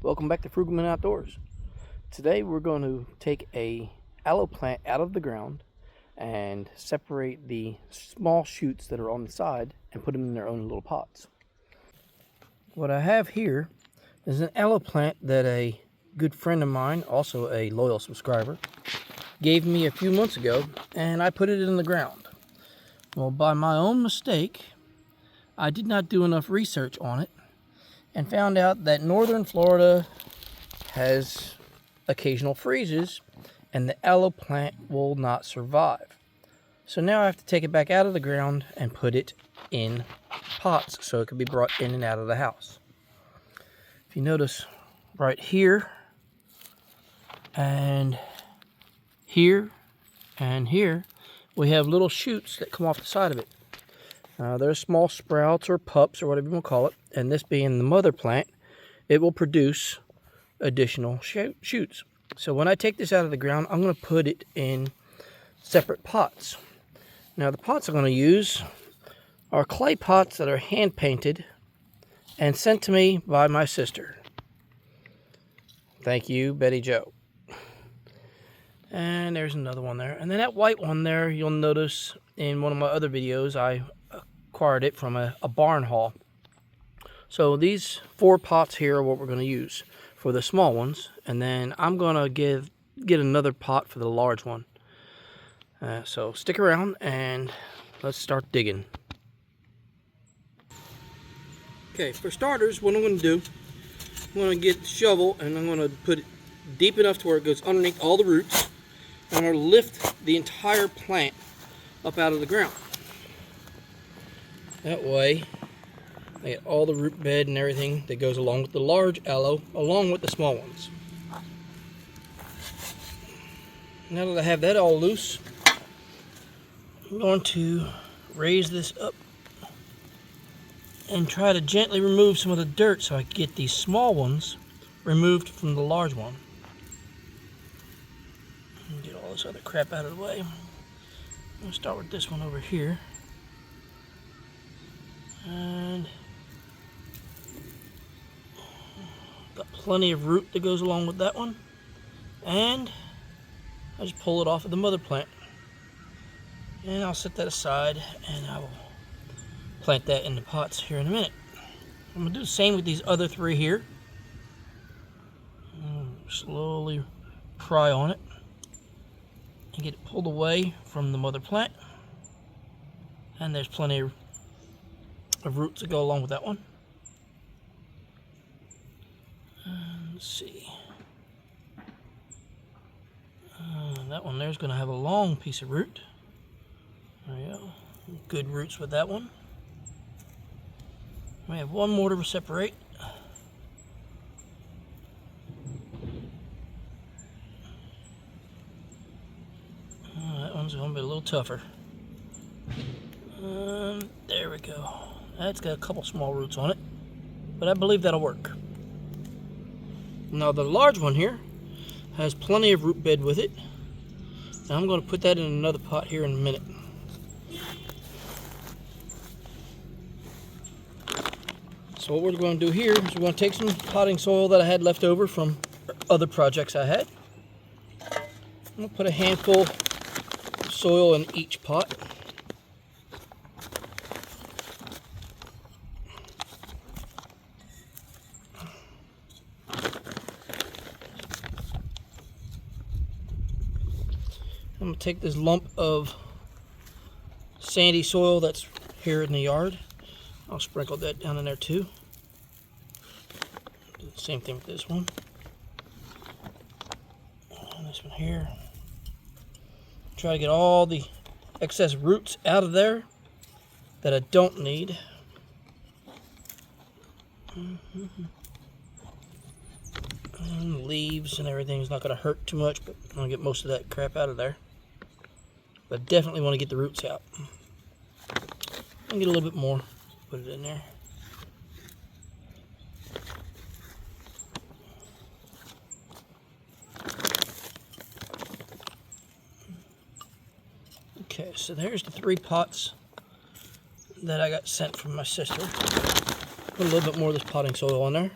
Welcome back to Frugal Men Outdoors. Today we're going to take a aloe plant out of the ground and separate the small shoots that are on the side and put them in their own little pots. What I have here is an aloe plant that a good friend of mine, also a loyal subscriber, gave me a few months ago, and I put it in the ground. Well, by my own mistake, I did not do enough research on it and found out that northern Florida has occasional freezes and the aloe plant will not survive. So now I have to take it back out of the ground and put it in pots so it can be brought in and out of the house. If you notice right here and here and here, we have little shoots that come off the side of it. They're small sprouts or pups or whatever you want to call it, and this being the mother plant, it will produce additional shoots. So when I take this out of the ground, I'm going to put it in separate pots. Now the pots I'm going to use are clay pots that are hand painted and sent to me by my sister. Thank you, Betty Joe. And there's another one there. And then that white one there, you'll notice in one of my other videos, I acquired it from a barn haul. So these 4 pots here are what we're going to use for the small ones, and then I'm going to get another pot for the large one. So stick around and let's start digging. Okay, for starters, what I'm going to do, I'm going to get the shovel and I'm going to put it deep enough to where it goes underneath all the roots. I'm going to lift the entire plant up out of the ground. That way, I get all the root bed and everything that goes along with the large aloe, along with the small ones. Now that I have that all loose, I'm going to raise this up and try to gently remove some of the dirt so I can get these small ones removed from the large one. And get all this other crap out of the way. I'm going to start with this one over here. And got plenty of root that goes along with that one. And I just pull it off of the mother plant. And I'll set that aside and I will plant that in the pots here in a minute. I'm going to do the same with these other 3 here. Slowly pry on it and get it pulled away from the mother plant. And there's plenty of roots that go along with that one. Let's see. That one there's going to have a long piece of root. There you go. Good roots with that one. We have one more to separate. That one's going to be a little tougher. There we go. That's got a couple small roots on it, but I believe that'll work. Now the large one here has plenty of root bed with it. Now I'm going to put that in another pot here in a minute. So what we're going to do here is we're going to take some potting soil that I had left over from other projects I had. I'm going to put a handful of soil in each pot. I'm going to take this lump of sandy soil that's here in the yard. I'll sprinkle that down in there too. Do the same thing with this one. And this one here. Try to get all the excess roots out of there that I don't need. And leaves and everything is not going to hurt too much, but I'm going to get most of that crap out of there. But definitely want to get the roots out. And get a little bit more. Put it in there. Okay, so there's the 3 pots that I got sent from my sister. Put a little bit more of this potting soil in there.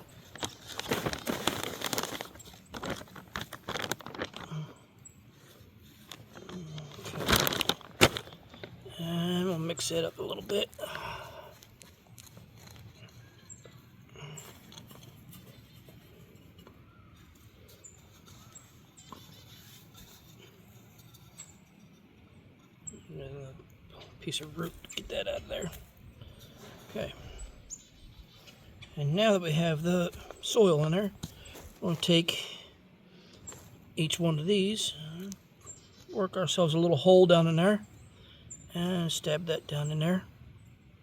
mix it up a little bit. A piece of root, get that out of there. Okay. And now that we have the soil in there, we're going to take each one of these, work ourselves a little hole down in there, and stab that down in there.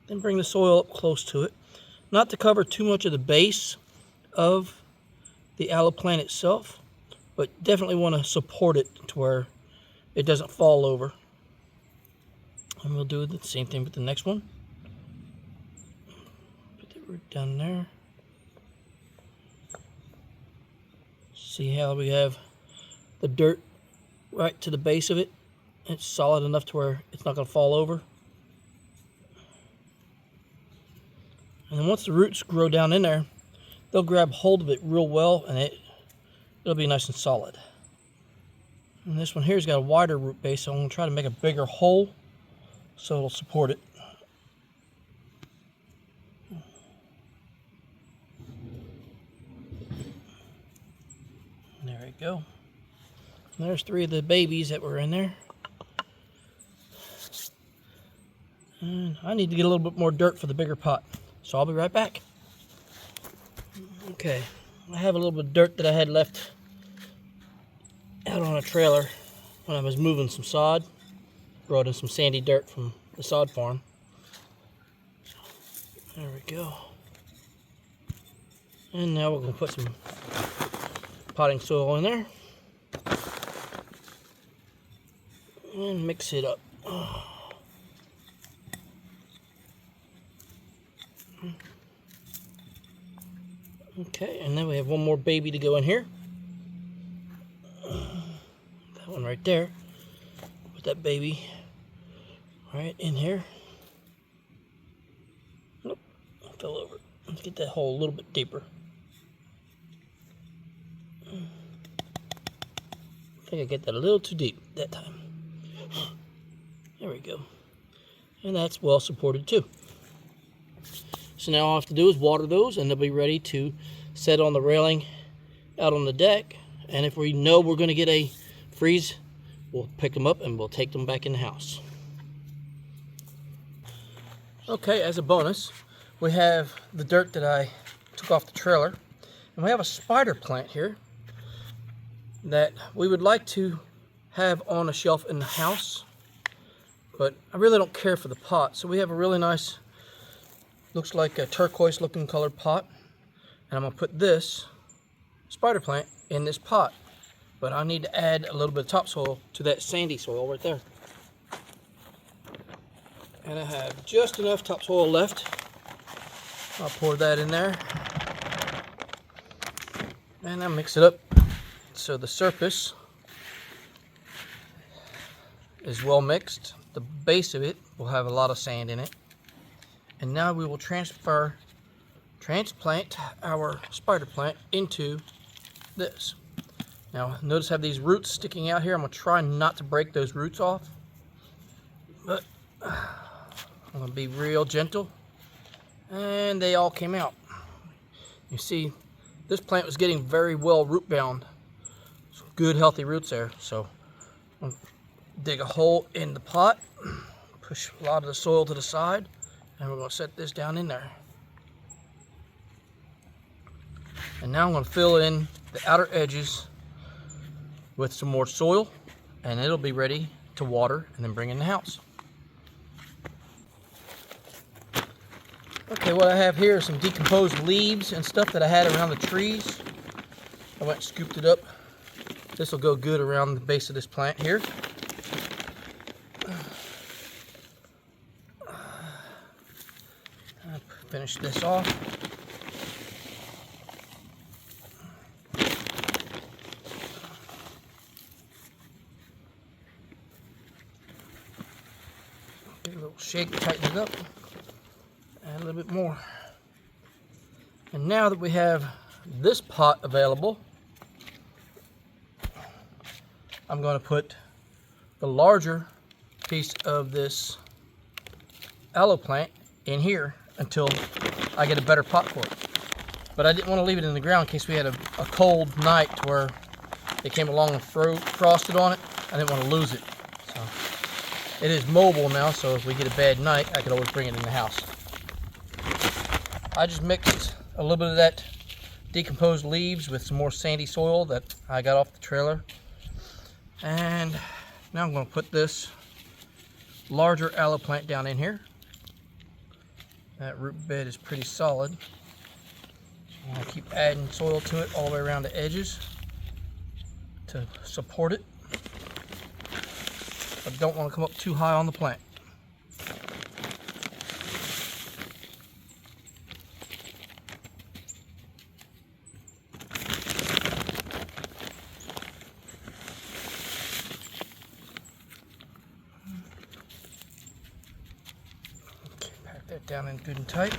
Then bring the soil up close to it. Not to cover too much of the base of the aloe plant itself, but definitely want to support it to where it doesn't fall over. And we'll do the same thing with the next one. Put the root down there. See how we have the dirt right to the base of it? It's solid enough to where it's not going to fall over. And then once the roots grow down in there, they'll grab hold of it real well, and it'll be nice and solid. And this one here's got a wider root base, so I'm going to try to make a bigger hole so it'll support it. There we go. And there's 3 of the babies that were in there. And I need to get a little bit more dirt for the bigger pot, so I'll be right back. Okay, I have a little bit of dirt that I had left out on a trailer when I was moving some sod. Brought in some sandy dirt from the sod farm. There we go. And now we're going to put some potting soil in there and mix it up. Okay, and then we have one more baby to go in here. That one right there. Put that baby right in here. Nope, I fell over. Let's get that hole a little bit deeper. I think I get that a little too deep that time. There we go. And that's well supported too. So now all I have to do is water those, and they'll be ready to set on the railing out on the deck. And if we know we're going to get a freeze, we'll pick them up and we'll take them back in the house. Okay, as a bonus, we have the dirt that I took off the trailer. And we have a spider plant here that we would like to have on a shelf in the house. But I really don't care for the pot. So we have a really nice, looks like a turquoise looking colored pot. And I'm going to put this spider plant in this pot. But I need to add a little bit of topsoil to that sandy soil right there. And I have just enough topsoil left. I'll pour that in there. And I'll mix it up so the surface is well mixed. The base of it will have a lot of sand in it. And now we will transplant our spider plant into this. Now notice I have these roots sticking out here. I'm going to try not to break those roots off. But I'm going to be real gentle. And they all came out. You see, this plant was getting very well root bound. Good healthy roots there. So I'm going to dig a hole in the pot. Push a lot of the soil to the side. And we're going to set this down in there. And now I'm going to fill in the outer edges with some more soil, and it'll be ready to water and then bring in the house. Okay, what I have here is some decomposed leaves and stuff that I had around the trees. I went and scooped it up. This will go good around the base of this plant here. I'll finish this off. Give it a little shake, tighten it up. Add a little bit more. And now that we have this pot available, I'm going to put the larger piece of this aloe plant in here until I get a better pot for it. But I didn't want to leave it in the ground in case we had a cold night where it came along and frosted on it. I didn't want to lose it. So it is mobile now, so if we get a bad night, I could always bring it in the house. I just mixed a little bit of that decomposed leaves with some more sandy soil that I got off the trailer. And now I'm going to put this larger aloe plant down in here. That root bed is pretty solid. I'm going to keep adding soil to it all the way around the edges to support it. But don't want to come up too high on the plant. Okay, pack that down in good and tight.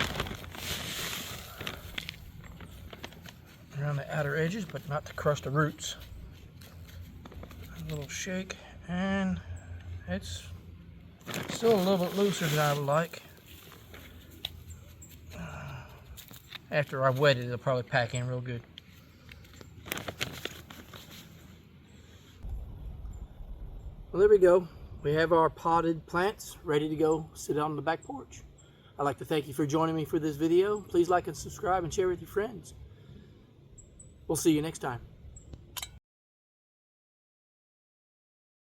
Around the outer edges, but not to crush the roots. A little shake, and it's still a little bit looser than I would like. After I wet it, it'll probably pack in real good. Well, there we go. We have our potted plants ready to go sit out on the back porch. I'd like to thank you for joining me for this video. Please like and subscribe and share with your friends. We'll see you next time.